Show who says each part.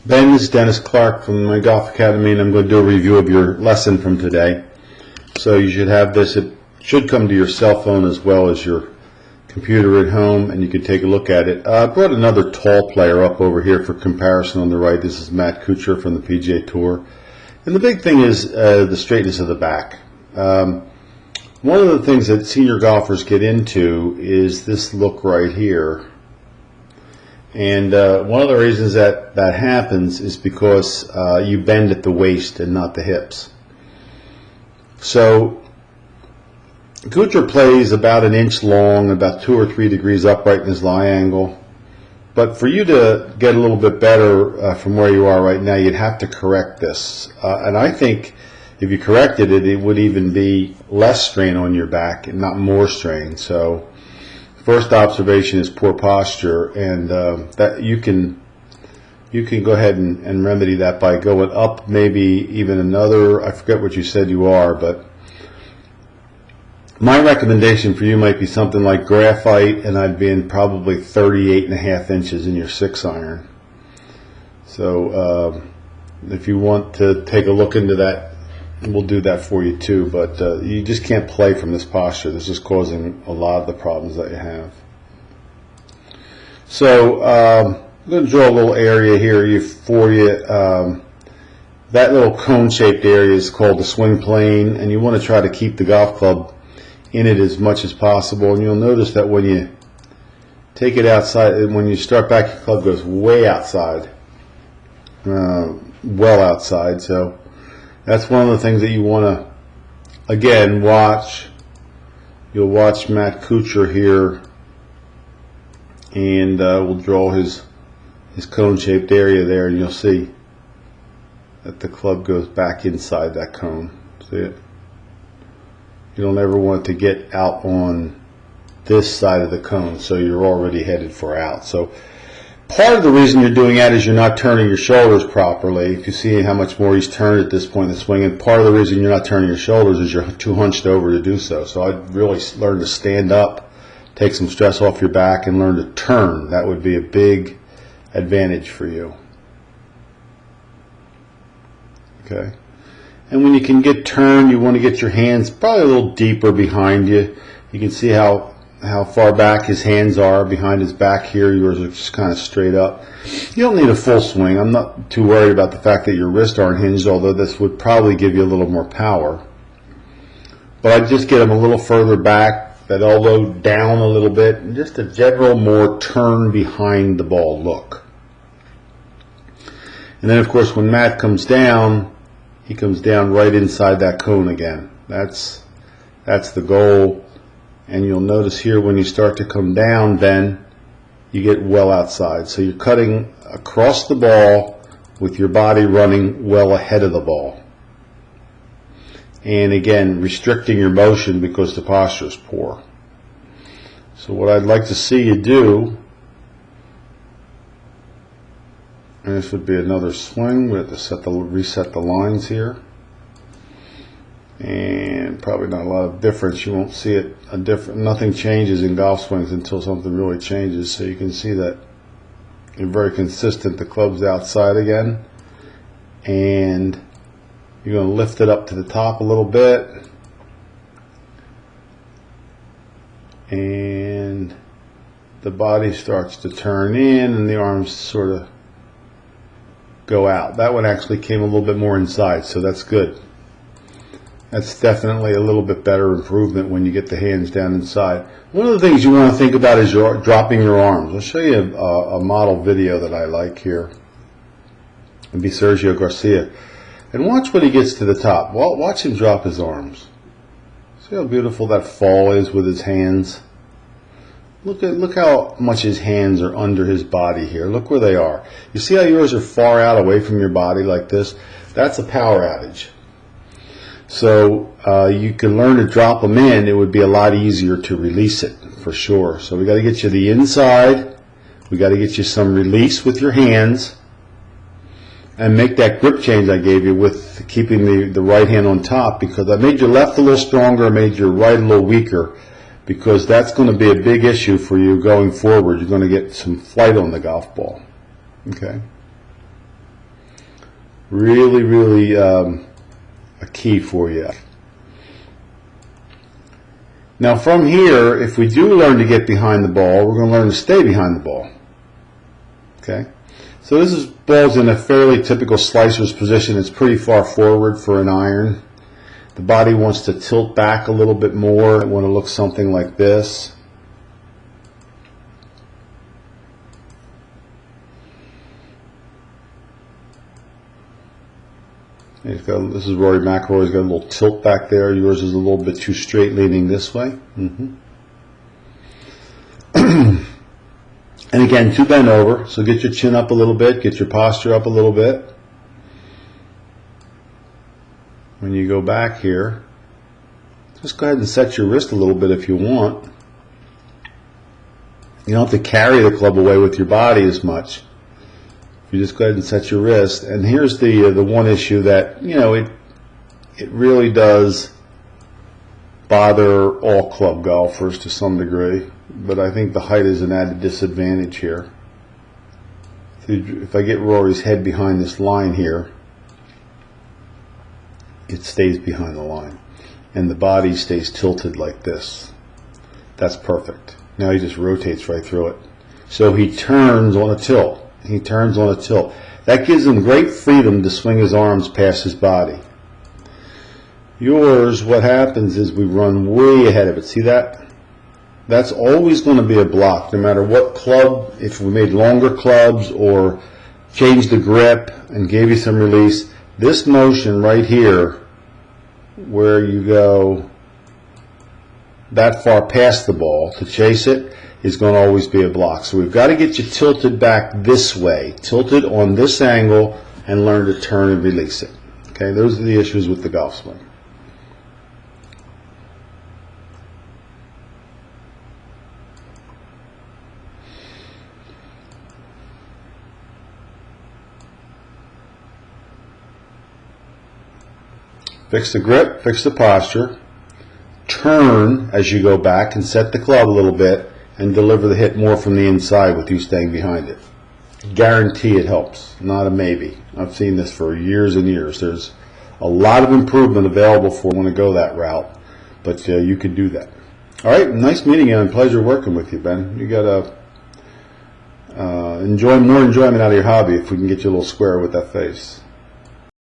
Speaker 1: Ben, this is Dennis Clark from my Golf Academy, and I'm going to do a review of your lesson from today. So you should have this. It should come to your cell phone as well as your computer at home, and you can take a look at it. I brought another tall player up over here for comparison on the right. This is Matt Kuchar from the PGA Tour. And the big thing is the straightness of the back. One of the things that senior golfers get into is this look right here. And one of the reasons that happens is because you bend at the waist and not the hips. So Kuchar plays about an inch long, about 2 or 3 degrees upright in his lie angle. But for you to get a little bit better from where you are right now, you'd have to correct this. And I think if you corrected it, it would even be less strain on your back and not more strain. So first observation is poor posture, and that you can go ahead and remedy that by going up maybe even another, I forget what you said you are, but my recommendation for you might be something like graphite, and I'd be in probably 38.5 inches in your 6-iron. So if you want to take a look into that, we'll do that for you too, but you just can't play from this posture. This is causing a lot of the problems that you have. So I'm going to draw a little area here for you. That little cone-shaped area is called the swing plane, and you want to try to keep the golf club in it as much as possible. And you'll notice that when you take it outside, when you start back, your club goes way outside, well outside. So that's one of the things that you want to, again, watch. You'll watch Matt Kuchar here, and we'll draw his cone-shaped area there, and you'll see that the club goes back inside that cone. See it? You don't ever want to get out on this side of the cone, so you're already headed for out. So part of the reason you're doing that is you're not turning your shoulders properly. If you see how much more he's turned at this point in the swing, and part of the reason you're not turning your shoulders is you're too hunched over to do so. So I'd really learn to stand up, take some stress off your back, and learn to turn. That would be a big advantage for you. Okay. And when you can get turned, you want to get your hands probably a little deeper behind you. You can see how far back his hands are behind his back here. Yours are just kind of straight up. You don't need a full swing. I'm not too worried about the fact that your wrists aren't hinged, although this would probably give you a little more power. But I'd just get them a little further back, that elbow down a little bit, and just a general more turn behind the ball look. And then, of course, when Matt comes down, he comes down right inside that cone again. That's the goal. And you'll notice here when you start to come down, then you get well outside. So you're cutting across the ball with your body running well ahead of the ball. And again, restricting your motion because the posture is poor. So what I'd like to see you do, and this would be another swing. We have to reset the lines here. And probably not a lot of difference. You won't see it nothing changes in golf swings until something really changes. So you can see that you're very consistent. The club's outside again, and you're going to lift it up to the top a little bit, and the body starts to turn in, and the arms sort of go out. That one actually came a little bit more inside, so that's good. That's definitely a little bit better improvement when you get the hands down inside. One of the things you want to think about is dropping your arms. I'll show you a model video that I like here. It'll be Sergio Garcia. And watch when he gets to the top. Well, watch him drop his arms. See how beautiful that fall is with his hands? Look how much his hands are under his body here. Look where they are. You see how yours are far out away from your body like this? That's a power outage. So you can learn to drop them in. It would be a lot easier to release it for sure. So we got to get you the inside. We got to get you some release with your hands, and make that grip change I gave you with keeping the right hand on top, because I made your left a little stronger, I made your right a little weaker, because that's going to be a big issue for you going forward. You're going to get some flight on the golf ball. Okay. Really, really a key for you. Now from here, if we do learn to get behind the ball, we're going to learn to stay behind the ball. Okay? So this is ball's in a fairly typical slicer's position. It's pretty far forward for an iron. The body wants to tilt back a little bit more. I want to look something like this. This is Rory McIlroy's got a little tilt back there. Yours is a little bit too straight, leaning this way. And again, to bend over. So get your chin up a little bit, get your posture up a little bit. When you go back here, just go ahead and set your wrist a little bit if you want. You don't have to carry the club away with your body as much. You just go ahead and set your wrist. And here's the one issue that, you know, it really does bother all club golfers to some degree, but I think the height is an added disadvantage here. If I get Rory's head behind this line here, it stays behind the line, and the body stays tilted like this. That's perfect. Now he just rotates right through it. So he turns on a tilt. He turns on a tilt. That gives him great freedom to swing his arms past his body. Yours, what happens is we run way ahead of it. See that? That's always going to be a block, no matter what club. If we made longer clubs or changed the grip and gave you some release, this motion right here, where you go that far past the ball to chase it, is going to always be a block. So we've got to get you tilted back this way, tilted on this angle, and learn to turn and release it. Okay, those are the issues with the golf swing. Fix the grip, fix the posture, turn as you go back and set the club a little bit, and deliver the hit more from the inside with you staying behind it. Guarantee it helps, not a maybe. I've seen this for years and years. There's a lot of improvement available for when to go that route, but you could do that. All right, nice meeting you and pleasure working with you, Ben. You got to enjoy more enjoyment out of your hobby if we can get you a little square with that face.